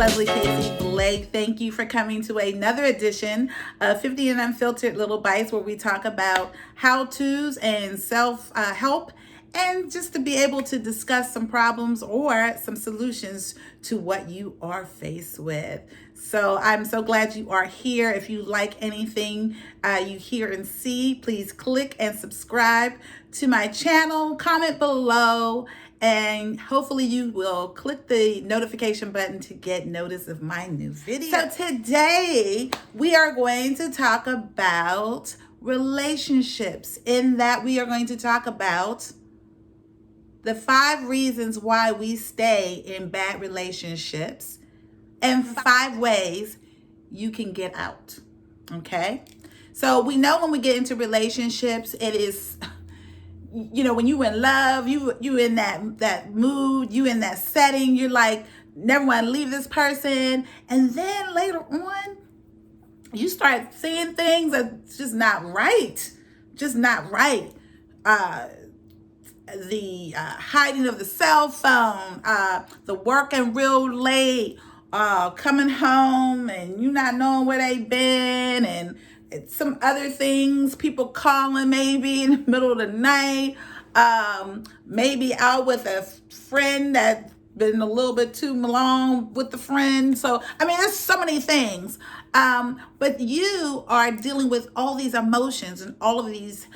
Leslie Casey Blake. Thank you for coming to another edition of 50 and Unfiltered Little Bites, where we talk about how-tos and self-help, and just to be able to discuss some problems or some solutions to what you are faced with. So I'm so glad you are here. If you like anything you hear and see, please click and subscribe to my channel, comment below, and hopefully you will click the notification button to get notice of my new video. So today we are going to talk about relationships, in that we are going to talk about the 5 reasons why we stay in bad relationships and 5 ways you can get out. Okay? So we know when we get into relationships, it is, you know, when you in love, you in that mood, you in that setting, you're like, never want to leave this person. And then later on, you start seeing things that's just not right. Just not right. The hiding of the cell phone, the working real late, coming home and you not knowing where they've been, and some other things, people calling maybe in the middle of the night, maybe out with a friend that's been a little bit too long with the friend. So, I mean, there's so many things. But you are dealing with all these emotions and all of these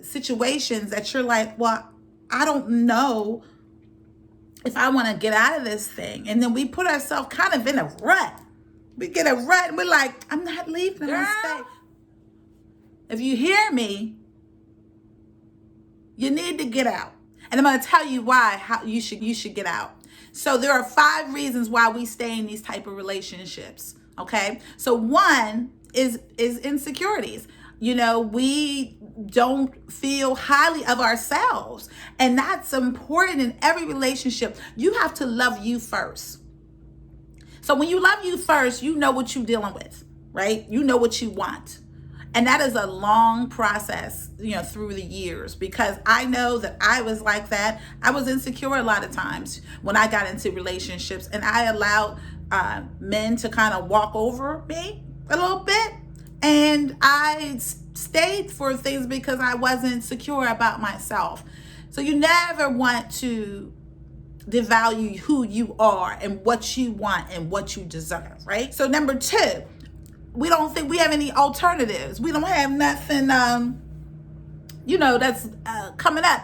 situations that you're like, well, I don't know if I want to get out of this thing. And then we put ourselves kind of in a rut. We get a rut and we're like, I'm not leaving, I'm going to stay. If you hear me, you need to get out. And I'm going to tell you why, how you should get out. So there are 5 reasons why we stay in these type of relationships. Okay. So one is insecurities. You know, we don't feel highly of ourselves. And that's important in every relationship. You have to love you first. So when you love you first, you know what you're dealing with, right? You know what you want. And that is a long process, you know, through the years, because I know that I was like that. I was insecure a lot of times when I got into relationships, and I allowed men to kind of walk over me a little bit. And I stayed for things because I wasn't secure about myself. So you never want to devalue who you are and what you want and what you deserve, right? So number 2, we don't think we have any alternatives. We don't have nothing, you know, that's coming up.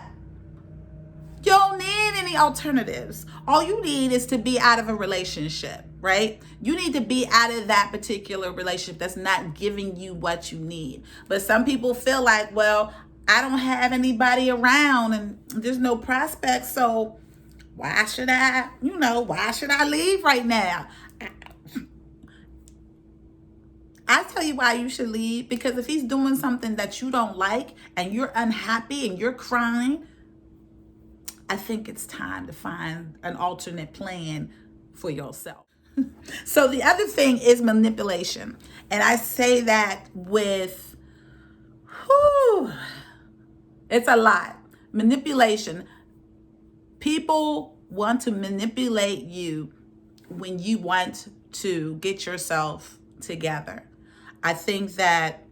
You don't need any alternatives. All you need is to be out of a relationship, right? You need to be out of that particular relationship that's not giving you what you need. But some people feel like, well, I don't have anybody around and there's no prospects, so why should I leave right now? I tell you why you should leave, because if he's doing something that you don't like and you're unhappy and you're crying, I think it's time to find an alternate plan for yourself. So the other thing is manipulation. And I say that with, it's a lot. Manipulation. People want to manipulate you when you want to get yourself together. I think that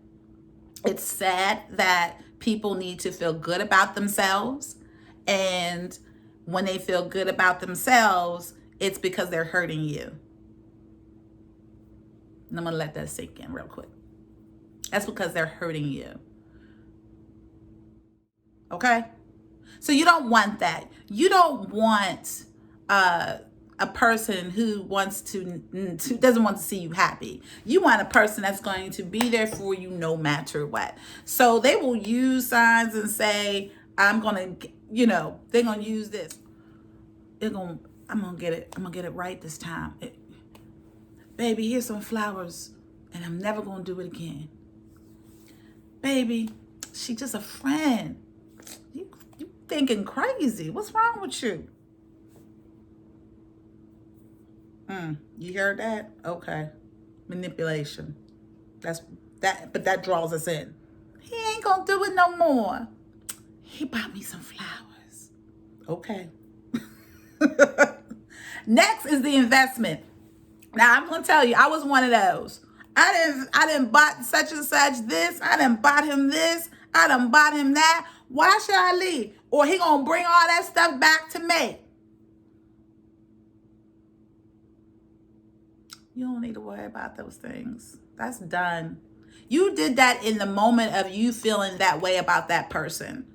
it's sad that people need to feel good about themselves. And when they feel good about themselves, it's because they're hurting you. And I'm going to let that sink in real quick. That's because they're hurting you. Okay? So you don't want that. You don't want a person who doesn't want to see you happy. You want a person that's going to be there for you no matter what. So they will use signs and say, I'm going to, you know, they're going to use this. I'm going to get it right this time. Baby, here's some flowers, and I'm never going to do it again. Baby, she's just a friend. You thinking crazy. What's wrong with you? You heard that? Okay. Manipulation. But that draws us in. He ain't gonna do it no more. He bought me some flowers. Okay. Next is the investment. Now I'm gonna tell you, I was one of those. I didn't bought such and such this. I didn't bought him this. I done bought him that. Why should I leave? Or he gonna bring all that stuff back to me. You don't need to worry about those things. That's done. You did that in the moment of you feeling that way about that person.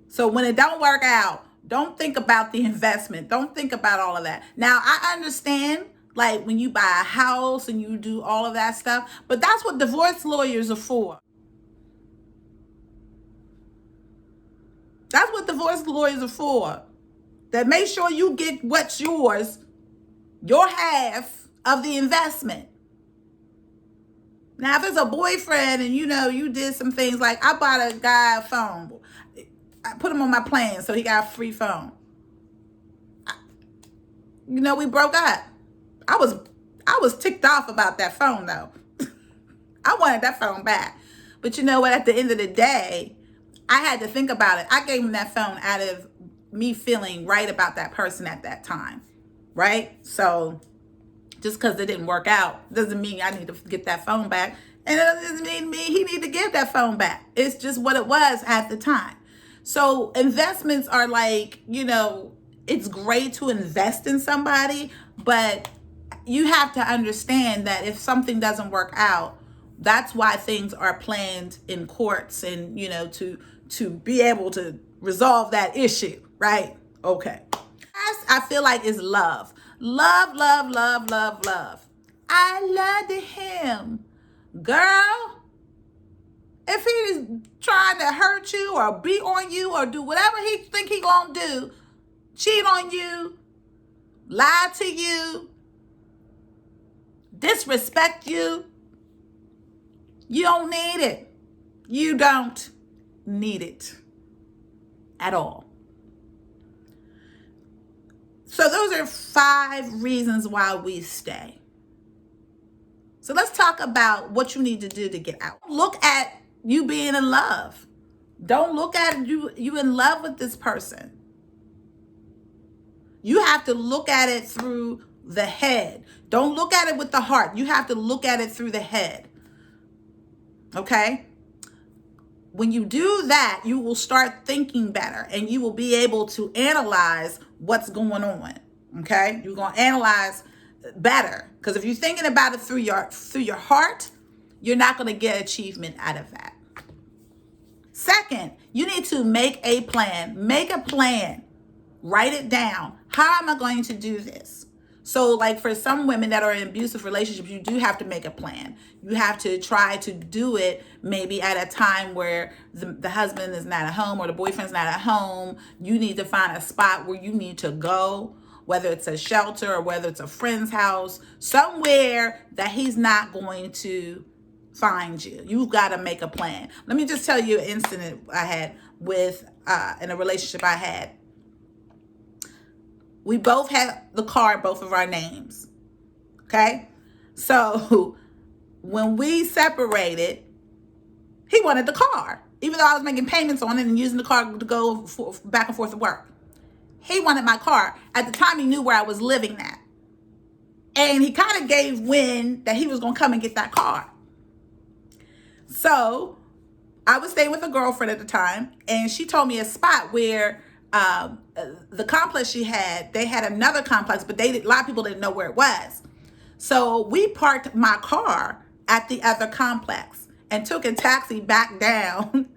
So when it don't work out, don't think about the investment. Don't think about all of that. Now, I understand, like, when you buy a house and you do all of that stuff, but that's what divorce lawyers are for. That's what divorce lawyers are for. That make sure you get what's yours, your half of the investment. Now, if it's a boyfriend and you did some things, like I bought a guy a phone. I put him on my plan so he got a free phone. We broke up. I was ticked off about that phone though. I wanted that phone back. But you know what? At the end of the day, I had to think about it. I gave him that phone out of me feeling right about that person at that time. Right? So just because it didn't work out doesn't mean I need to get that phone back. And it doesn't mean he need to give that phone back. It's just what it was at the time. So investments are like, it's great to invest in somebody, but you have to understand that if something doesn't work out, that's why things are planned in courts and, to be able to resolve that issue, right? Okay. I feel like it's love. Love, love, love, love, love. I loved him. Girl, if he's trying to hurt you or beat on you or do whatever he think he gonna do, cheat on you, lie to you, disrespect you, you don't need it. You don't need it at all. So those are 5 reasons why we stay. So let's talk about what you need to do to get out. Look at you being in love. Don't look at you in love with this person. You have to look at it through the head. Don't look at it with the heart. You have to look at it through the head. Okay? When you do that, you will start thinking better and you will be able to analyze what's going on. Okay? You're going to analyze better, because if you're thinking about it through your heart, you're not going to get achievement out of that. Second, you need to make a plan. Make a plan. Write it down. How am I going to do this? So like for some women that are in abusive relationships, you do have to make a plan. You have to try to do it maybe at a time where the husband is not at home or the boyfriend's not at home. You need to find a spot where you need to go, whether it's a shelter or whether it's a friend's house, somewhere that he's not going to find you. You've got to make a plan. Let me just tell you an incident I had with in a relationship I had. We both had the car in both of our names. Okay? So when we separated, he wanted the car, even though I was making payments on it and using the car to go back and forth to work. He wanted my car. At the time, he knew where I was living at. And he kind of gave wind that he was going to come and get that car. So I was staying with a girlfriend at the time, and she told me a spot where the complex she had, they had another complex, but a lot of people didn't know where it was. So we parked my car at the other complex and took a taxi back down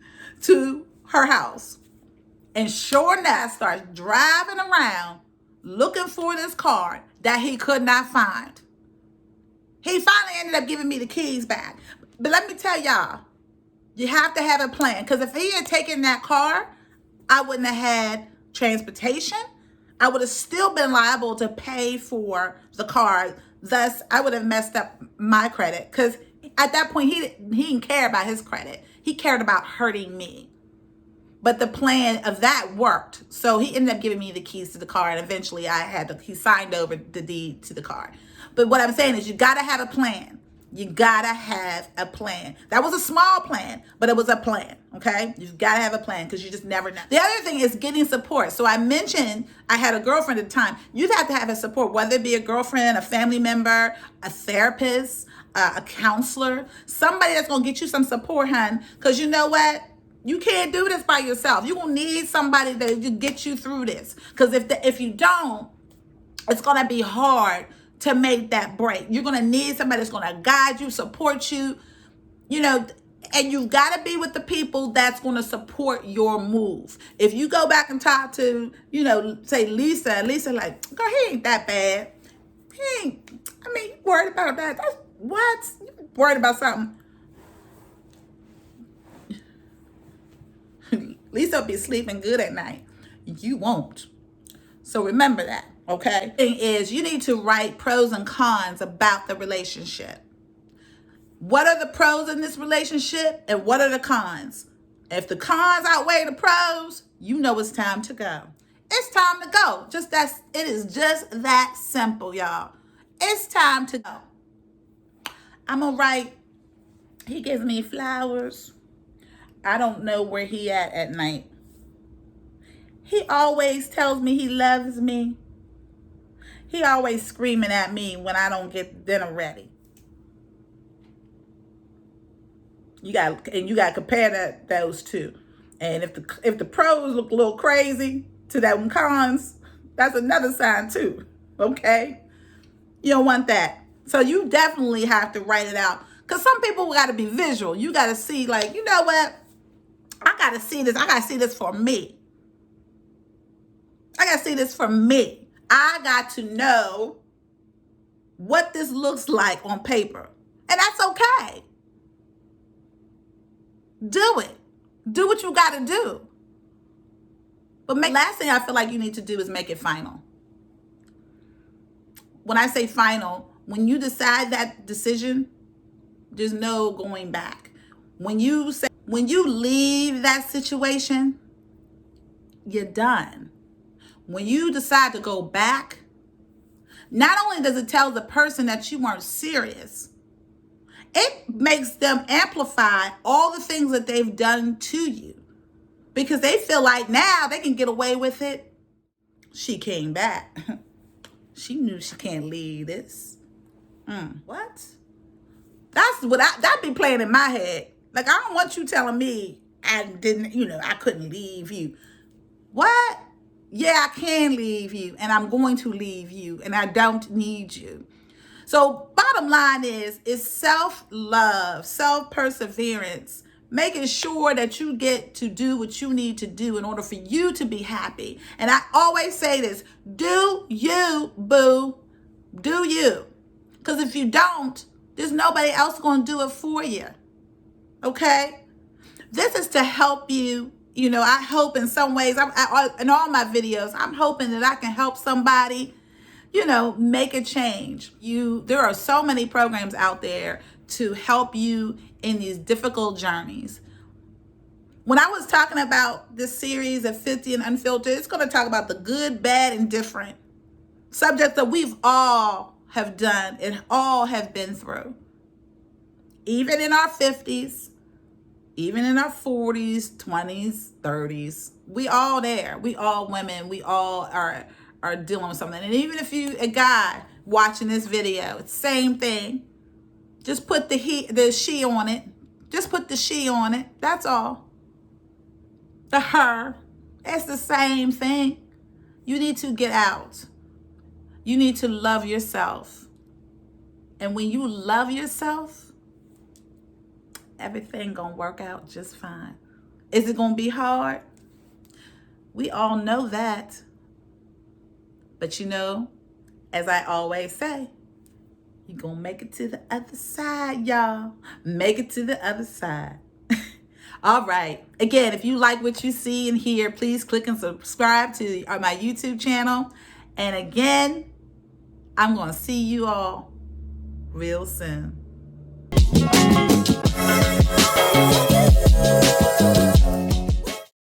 to her house. And sure enough, I started driving around looking for this car that he could not find. He finally ended up giving me the keys back. But let me tell y'all, you have to have a plan. Because if he had taken that car, I wouldn't have had transportation. I would have still been liable to pay for the car. Thus, I would have messed up my credit. Because at that point, he didn't care about his credit. He cared about hurting me. But the plan of that worked. So he ended up giving me the keys to the car. And eventually he signed over the deed to the car. But what I'm saying is you got to have a plan. You gotta have a plan. That was a small plan, but it was a plan, okay? You've gotta have a plan because you just never know. The other thing is getting support. So I mentioned I had a girlfriend at the time. You'd have to have a support, whether it be a girlfriend, a family member, a therapist, a counselor, somebody that's gonna get you some support, hon, because you know what? You can't do this by yourself. You're gonna need somebody to get you through this. Because if you don't, it's gonna be hard to make that break. You're going to need somebody that's going to guide you, support you, and you've got to be with the people that's going to support your move. If you go back and talk to, say Lisa like, girl, he ain't that bad. You worried about that. That's what? You worried about something. Lisa will be sleeping good at night. You won't. So remember that. Okay. Thing is, you need to write pros and cons about the relationship. What are the pros in this relationship and what are the cons? If the cons outweigh the pros, you know it's time to go. It's time to go. It is just that simple, y'all. It's time to go. I'm gonna write, he gives me flowers. I don't know where he at night. He always tells me he loves me. He always screaming at me when I don't get dinner ready. You got to compare those two. And if the pros look a little crazy to them cons, that's another sign too. Okay? You don't want that. So you definitely have to write it out. Because some people got to be visual. You got to see, like, you know what? I got to see this. I got to see this for me. I got to see this for me. I got to know what this looks like on paper. And that's okay. Do it. Do what you got to do. But last thing I feel like you need to do is make it final. When I say final, when you decide that decision, there's no going back. When you leave that situation, you're done. When you decide to go back, not only does it tell the person that you weren't serious, it makes them amplify all the things that they've done to you because they feel like now they can get away with it. She came back. She knew she can't leave this. What? That's what that'd be playing in my head. Like, I don't want you telling me I couldn't leave you. What? Yeah, I can leave you, and I'm going to leave you, and I don't need you. So bottom line is self-love, self-perseverance, making sure that you get to do what you need to do in order for you to be happy. And I always say this, do you, boo, do you. Because if you don't, there's nobody else going to do it for you, okay? This is to help you. I hope in some ways, in all my videos, I'm hoping that I can help somebody, make a change. There are so many programs out there to help you in these difficult journeys. When I was talking about this series of 50 and Unfiltered, it's going to talk about the good, bad, and different subjects that we've all have done and all have been through. Even in our 50s, even in our 40s, 20s, 30s, we all there. We all women. We all are dealing with something. And even if you a guy watching this video, it's the same thing. Just put the she on it. Just put the she on it. That's all. The her. It's the same thing. You need to get out. You need to love yourself. And when you love yourself, everything gonna work out just fine. Is it gonna be hard? We all know that. But as I always say, you're gonna make it to the other side, y'all. Make it to the other side. All right. Again, if you like what you see and hear, please click and subscribe to my YouTube channel. And again, I'm gonna see you all real soon.